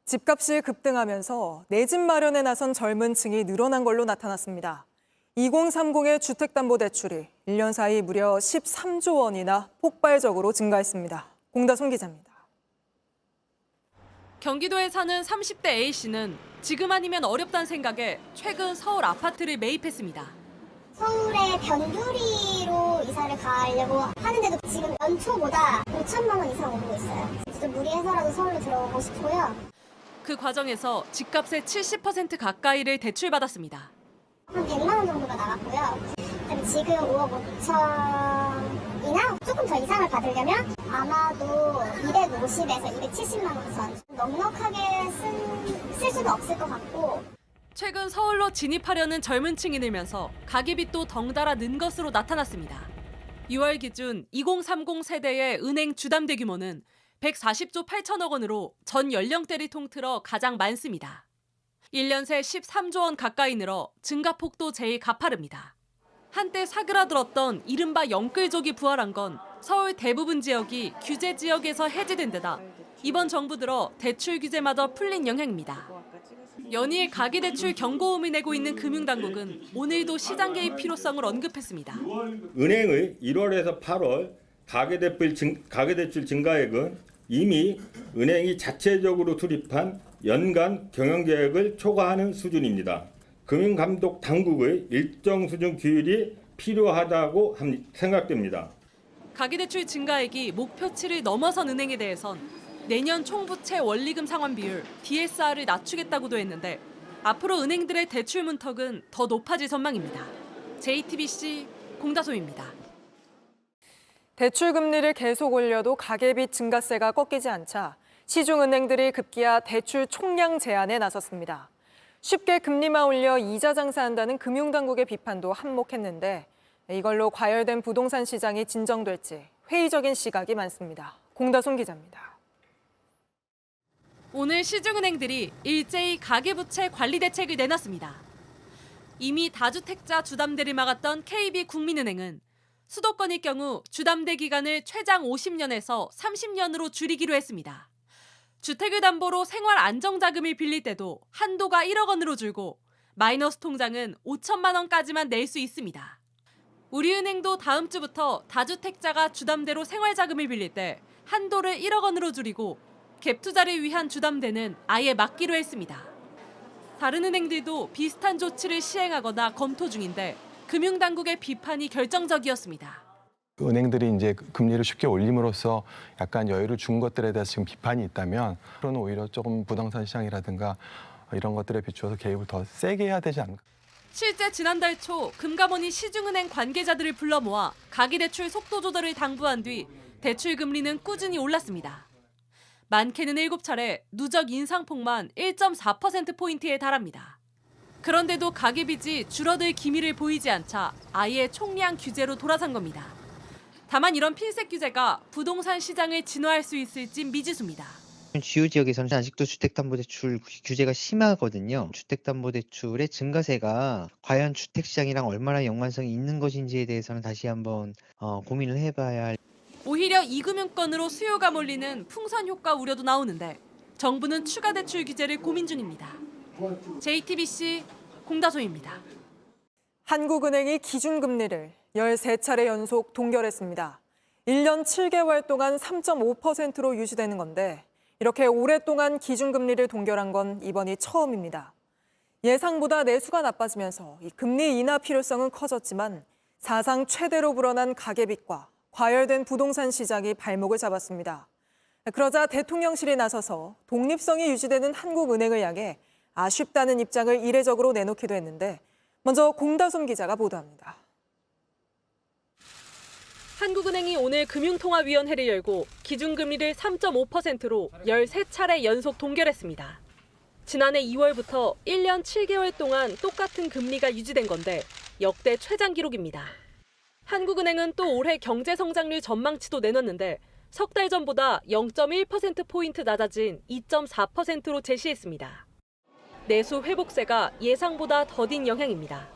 집값이 급등하면서 내 집 마련에 나선 젊은 층이 늘어난 걸로 나타났습니다. 2030의 주택담보대출이 1년 사이 무려 13조 원이나 폭발적으로 증가했습니다. 공다솜 기자입니다. 경기도에 사는 30대 A씨는 지금 아니면 어렵다는 생각에 최근 서울 아파트를 매입했습니다. 서울에 변두리로 이사를 가려고 하는데도 지금 연초보다 5천만 원 이상 오르고 있어요. 진짜 무리해서라도 서울로 들어오고 싶고요. 그 과정에서 집값의 70% 가까이를 대출받았습니다. 한 100만 원 정도가 나갔고요. 그다음에 지금 5억 5천이나 조금 더 이상을 받으려면 아마도 250에서 270만 원 선. 넉넉하게 쓸 수도 없을 것 같고. 최근 서울로 진입하려는 젊은 층이 늘면서 가계비 또 덩달아 는 것으로 나타났습니다. 6월 기준 2030 세대의 은행 주담대 규모는 140조 8천억 원으로 전 연령대를 통틀어 가장 많습니다. 1년 새 13조 원 가까이 늘어 증가폭도 제일 가파릅니다. 한때 사그라들었던 이른바 영끌족이 부활한 건 서울 대부분 지역이 규제 지역에서 해제된 데다 이번 정부 들어 대출 규제마저 풀린 영향입니다. 연이을 가계대출 경고음을 내고 있는 금융당국은 오늘도 시장 개입 필요성을 언급했습니다. 은행의 1월에서 8월 가계대출 증가액은 이미 은행이 자체적으로 수립한 연간 경영계획을 초과하는 수준입니다. 금융감독 당국의 일정 수준 규율이 필요하다고 생각됩니다. 가계대출 증가액이 목표치를 넘어선 은행에 대해선 내년 총부채 원리금 상환 비율 DSR을 낮추겠다고도 했는데 앞으로 은행들의 대출 문턱은 더 높아질 전망입니다. JTBC 공다솜입니다. 대출 금리를 계속 올려도 가계비 증가세가 꺾이지 않자 시중은행들이 급기야 대출 총량 제한에 나섰습니다. 쉽게 금리만 올려 이자 장사한다는 금융당국의 비판도 한몫했는데 이걸로 과열된 부동산 시장이 진정될지 회의적인 시각이 많습니다. 공다솜 기자입니다. 오늘 시중은행들이 일제히 가계부채 관리 대책을 내놨습니다. 이미 다주택자 주담대를 막았던 KB국민은행은 수도권일 경우 주담대 기간을 최장 50년에서 30년으로 줄이기로 했습니다. 주택을 담보로 생활 안정자금을 빌릴 때도 한도가 1억 원으로 줄고 마이너스 통장은 5천만 원까지만 낼 수 있습니다. 우리은행도 다음 주부터 다주택자가 주담대로 생활자금을 빌릴 때 한도를 1억 원으로 줄이고 갭 투자를 위한 주담대는 아예 막기로 했습니다. 다른 은행들도 비슷한 조치를 시행하거나 검토 중인데 금융당국의 비판이 결정적이었습니다. 은행들이 이제 금리를 쉽게 올림으로써 약간 여유를 준 것들에 대해서 지금 비판이 있다면 그런 오히려 조금 부동산 시장이라든가 이런 것들에 비추어서 개입을 더 세게 해야 되지 않을까. 실제 지난달 초 금감원이 시중은행 관계자들을 불러 모아 가계대출 속도 조절을 당부한 뒤 대출 금리는 꾸준히 올랐습니다. 많게는 7차례, 누적 인상폭만 1.4%포인트에 달합니다. 그런데도 가계빚이 줄어들 기미를 보이지 않자 아예 총량 규제로 돌아선 겁니다. 다만 이런 핀셋 규제가 부동산 시장을 진화할 수 있을지 미지수입니다. 주요 지역에서는 아직도 주택담보대출 규제가 심하거든요. 주택담보대출의 증가세가 과연 주택시장이랑 얼마나 연관성이 있는 것인지에 대해서는 다시 한번 고민을 해봐야 할. 오히려 이금융권으로 수요가 몰리는 풍선 효과 우려도 나오는데 정부는 추가 대출 규제를 고민 중입니다. JTBC 공다솜입니다. 한국은행이 기준금리를 13차례 연속 동결했습니다. 1년 7개월 동안 3.5%로 유지되는 건데 이렇게 오랫동안 기준금리를 동결한 건 이번이 처음입니다. 예상보다 내수가 나빠지면서 이 금리 인하 필요성은 커졌지만 사상 최대로 불어난 가계빚과 과열된 부동산 시장이 발목을 잡았습니다. 그러자 대통령실이 나서서 독립성이 유지되는 한국은행을 향해 아쉽다는 입장을 이례적으로 내놓기도 했는데 먼저 공다솜 기자가 보도합니다. 한국은행이 오늘 금융통화위원회를 열고 기준금리를 3.5%로 13차례 연속 동결했습니다. 지난해 2월부터 1년 7개월 동안 똑같은 금리가 유지된 건데 역대 최장 기록입니다. 한국은행은 또 올해 경제성장률 전망치도 내놨는데 석 달 전보다 0.1%포인트 낮아진 2.4%로 제시했습니다. 내수 회복세가 예상보다 더딘 영향입니다.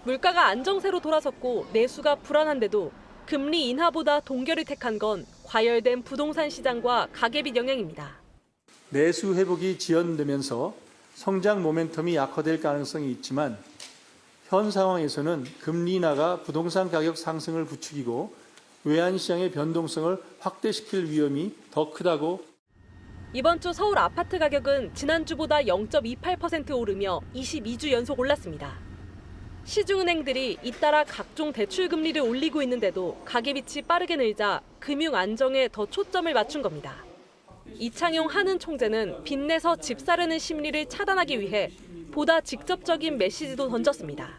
물가가 안정세로 돌아섰고 내수가 불안한데도 금리 인하보다 동결을 택한 건 과열된 부동산 시장과 가계빚 영향입니다. 내수 회복이 지연되면서 성장 모멘텀이 약화될 가능성이 있지만 현 상황에서는 금리 인하가 부동산 가격 상승을 부추기고 외환시장의 변동성을 확대시킬 위험이 더 크다고. 이번 주 서울 아파트 가격은 지난주보다 0.28% 오르며 22주 연속 올랐습니다. 시중은행들이 잇따라 각종 대출 금리를 올리고 있는데도 가계빚이 빠르게 늘자 금융 안정에 더 초점을 맞춘 겁니다. 이창용 한은 총재는 빚내서 집 사려는 심리를 차단하기 위해 보다 직접적인 메시지도 던졌습니다.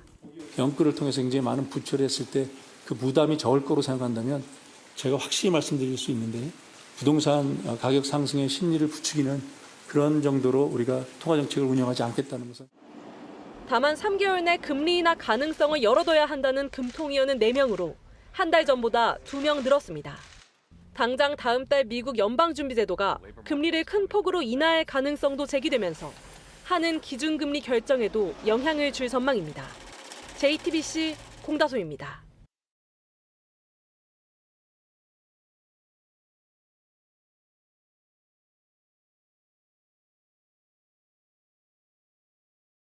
연끌을 통해서 굉장히 많은 부채를 했을 때 그 부담이 적을 거로 생각한다면 제가 확실히 말씀드릴 수 있는데 부동산 가격 상승의 심리를 부추기는 그런 정도로 우리가 통화정책을 운영하지 않겠다는 것은. 다만 3개월 내 금리 인하 가능성을 열어둬야 한다는 금통위원은 4명으로 한 달 전보다 2명 늘었습니다. 당장 다음 달 미국 연방준비제도가 금리를 큰 폭으로 인하할 가능성도 제기되면서 한은 기준금리 결정에도 영향을 줄 전망입니다. JTBC 공다소입니다.